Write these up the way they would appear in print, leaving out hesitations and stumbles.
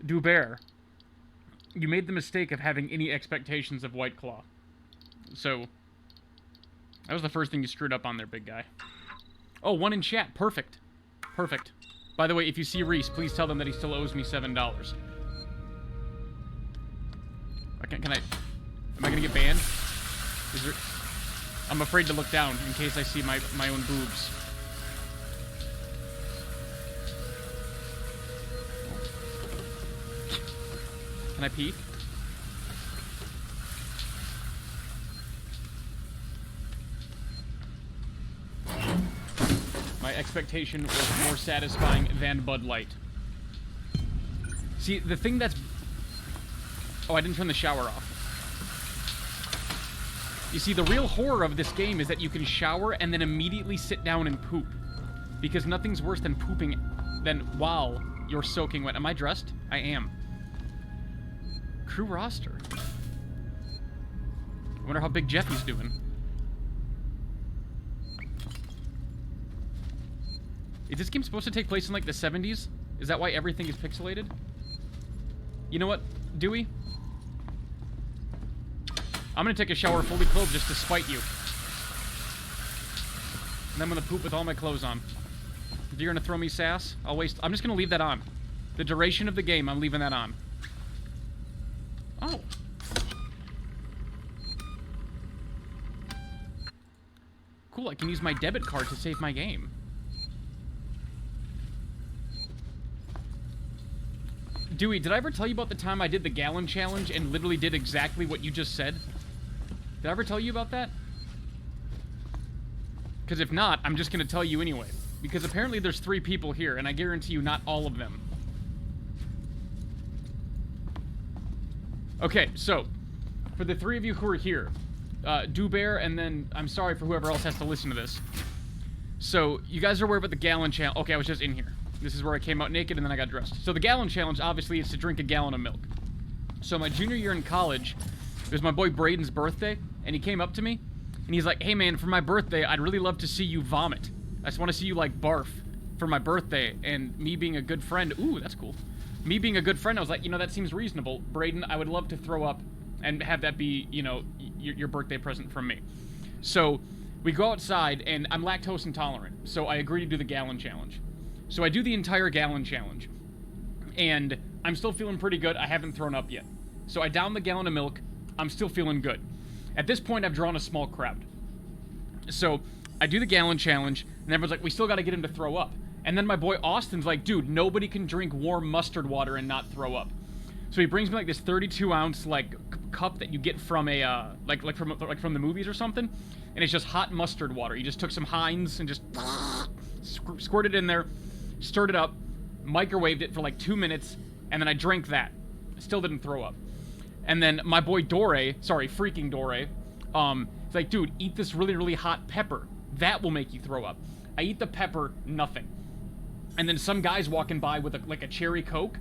Dubert, you made the mistake of having any expectations of White Claw. So, that was the first thing you screwed up on there, big guy. Oh, one in chat. Perfect. Perfect. By the way, if you see Reese, please tell them that he still owes me $7. Can I... Am I gonna get banned? Is there... I'm afraid to look down in case I see my own boobs. Can I peek? My expectation was more satisfying than Bud Light. See, the thing that's... Oh, I didn't turn the shower off. You see, the real horror of this game is that you can shower and then immediately sit down and poop. Because nothing's worse than pooping than while you're soaking wet. Am I dressed? I am. Crew roster. I wonder how Big Jeffy's doing. Is this game supposed to take place in, like, the 70s? Is that why everything is pixelated? You know what, Dewey? I'm gonna take a shower fully clothed just to spite you. And then I'm gonna poop with all my clothes on. If you're gonna throw me sass, I'm just gonna leave that on. The duration of the game, I'm leaving that on. Oh. Cool, I can use my debit card to save my game. Dewey, did I ever tell you about the time I did the gallon challenge and literally did exactly what you just said? Did I ever tell you about that? Because if not, I'm just going to tell you anyway. Because apparently there's 3 people here, and I guarantee you not all of them. Okay, so, for the 3 of you who are here, Dubert, and then I'm sorry for whoever else has to listen to this. So, you guys are aware about the gallon challenge. Okay, I was just in here. This is where I came out naked and then I got dressed. So the gallon challenge, obviously, is to drink a gallon of milk. So my junior year in college, it was my boy Braden's birthday, and he came up to me, and he's like, hey man, for my birthday, I'd really love to see you vomit. I just want to see you, like, barf for my birthday, and me being a good friend, ooh, that's cool. Me being a good friend, I was like, you know, that seems reasonable. Braden, I would love to throw up and have that be, you know, your birthday present from me. So we go outside, and I'm lactose intolerant, so I agree to do the gallon challenge. So I do the entire gallon challenge, and I'm still feeling pretty good. I haven't thrown up yet. So I down the gallon of milk. I'm still feeling good. At this point, I've drawn a small crowd. So I do the gallon challenge, and everyone's like, we still got to get him to throw up. And then my boy Austin's like, dude, nobody can drink warm mustard water and not throw up. So he brings me like this 32-ounce like cup that you get from a like from the movies or something, and it's just hot mustard water. He just took some Heinz and just squirted it in there. Stirred it up, microwaved it for like 2 minutes, and then I drank that. Still didn't throw up. And then my boy freaking Dore, he's like, dude, eat this really, really hot pepper. That will make you throw up. I eat the pepper, nothing. And then some guy's walking by with a cherry Coke,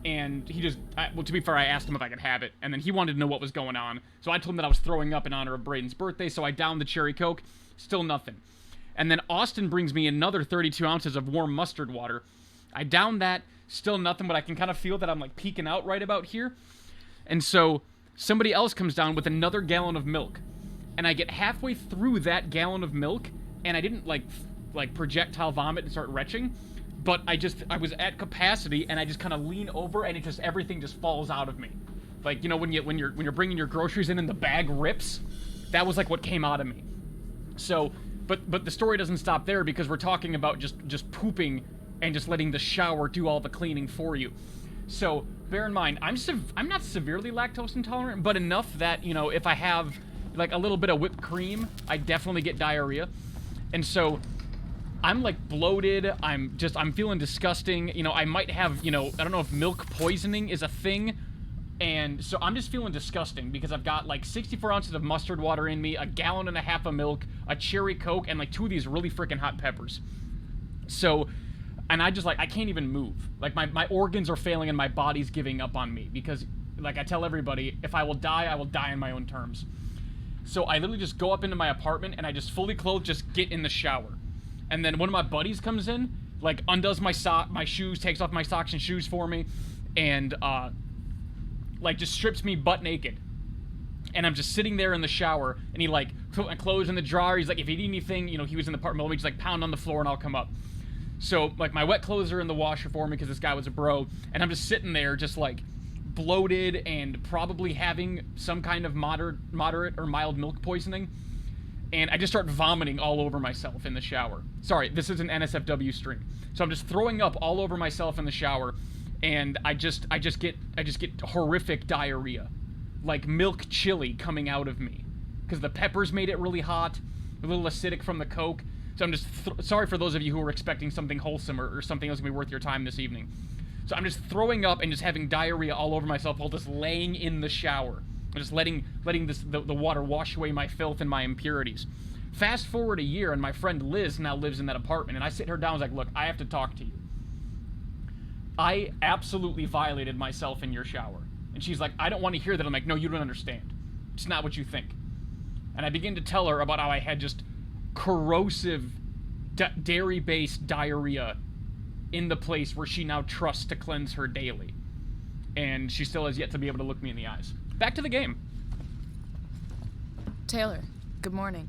and he just, well, to be fair, I asked him if I could have it, and then he wanted to know what was going on. So I told him that I was throwing up in honor of Braden's birthday, so I downed the cherry Coke, still nothing. And then Austin brings me another 32 ounces of warm mustard water. I down that, still nothing, but I can kind of feel that I'm like peeking out right about here. And so somebody else comes down with another gallon of milk. And I get halfway through that gallon of milk, and I didn't like projectile vomit and start retching, but I was at capacity, and I just kind of lean over, and everything just falls out of me. Like, you know, when you're bringing your groceries in and the bag rips, that was like what came out of me. So... But the story doesn't stop there, because we're talking about just pooping and just letting the shower do all the cleaning for you. So bear in mind, I'm not severely lactose intolerant, but enough that, you know, if I have like a little bit of whipped cream, I definitely get diarrhea. And so I'm like bloated. I'm feeling disgusting. You know, I might have, you know, I don't know if milk poisoning is a thing. And so I'm just feeling disgusting because I've got like 64 ounces of mustard water in me, a gallon and a half of milk, a cherry Coke, and like 2 of these really freaking hot peppers. So, and I can't even move. Like my organs are failing and my body's giving up on me because, like I tell everybody, if I will die on my own terms. So I literally just go up into my apartment and I just fully clothed, just get in the shower. And then one of my buddies comes in, like undoes my shoes, takes off my socks and shoes for me. and like just strips me butt naked. And I'm just sitting there in the shower, and he like put my clothes in the drawer. He's like, if you need anything, you know, he was in the apartment, let me just like pound on the floor and I'll come up. So like my wet clothes are in the washer for me because this guy was a bro, and I'm just sitting there just like bloated and probably having some kind of moderate or mild milk poisoning. And I just start vomiting all over myself in the shower. Sorry, this is an NSFW stream. So I'm just throwing up all over myself in the shower, and I just get horrific diarrhea. Like milk chili coming out of me. Because the peppers made it really hot, a little acidic from the Coke. So I'm just sorry for those of you who were expecting something wholesome or something else going to be worth your time this evening. So I'm just throwing up and just having diarrhea all over myself while just laying in the shower. I'm just letting the water wash away my filth and my impurities. Fast forward a year, and my friend Liz now lives in that apartment, and I sit her down and was like, look, I have to talk to you. I absolutely violated myself in your shower. And she's like, I don't want to hear that. I'm like, no, you don't understand. It's not what you think. And I begin to tell her about how I had just corrosive dairy-based diarrhea in the place where she now trusts to cleanse her daily. And she still has yet to be able to look me in the eyes. Back to the game. Taylor, good morning.